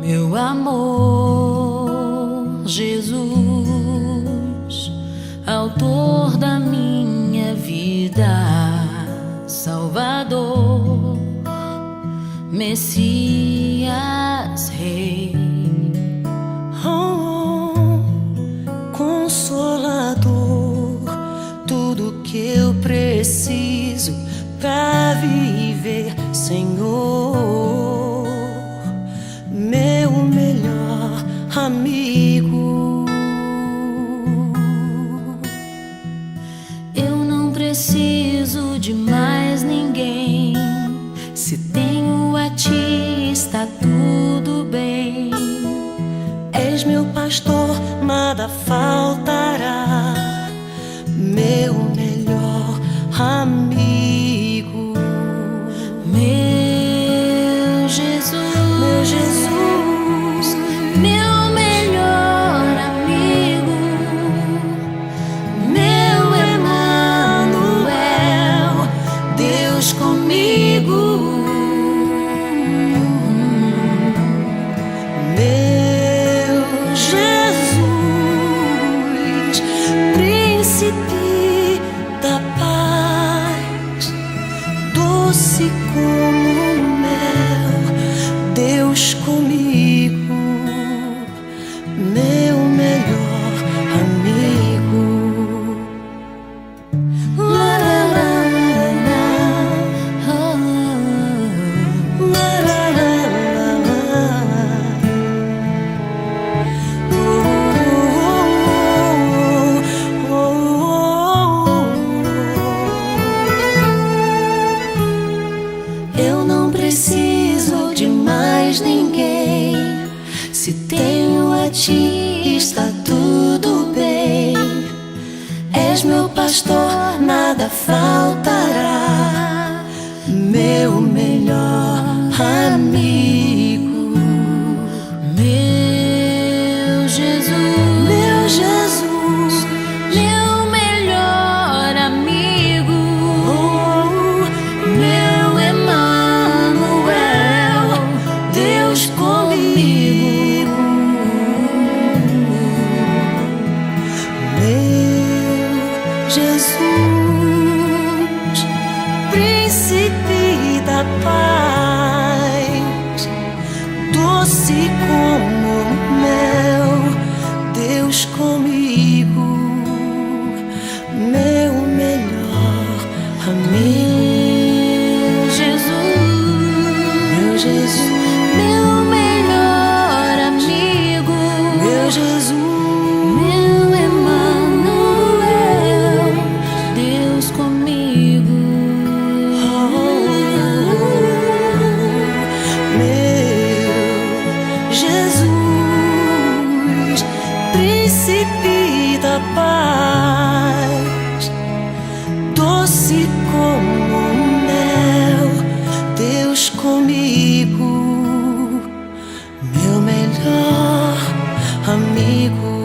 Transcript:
Meu amor, Jesus, autor da minha vida, Salvador, Messias, Rei. Oh, Consolador, tudo que eu preciso pra viver, Senhor, meu melhor amigo. Eu não preciso de mais ninguém, se tenho a ti está tudo bem. És meu pastor, nada faltará, meu melhor amigo. Meu Jesus, meu melhor amigo, meu Emanuel, Deus comigo. Meu Jesus, príncipe da paz, doce como mel, Deus comigo, meu melhor amigo. La, la, la, la, oh, La, la, la, la, la. Oh, oh, oh. Eu não preciso de mais ninguém, se tenho a ti está tudo bem. És meu pastor, nada faltará, meu melhor amigo. Meu Jesus, meu melhor amigo, meu Emanuel, Deus comigo. Meu Jesus, príncipe da paz, doce como mel, Deus comigo, meu melhor amigo. Meu Jesus, meu melhor amigo, Meu Jesus, meu Emanuel, Deus comigo. meu Jesus, príncipe da paz, doce como mel, Deus comigo, meu melhor amigo.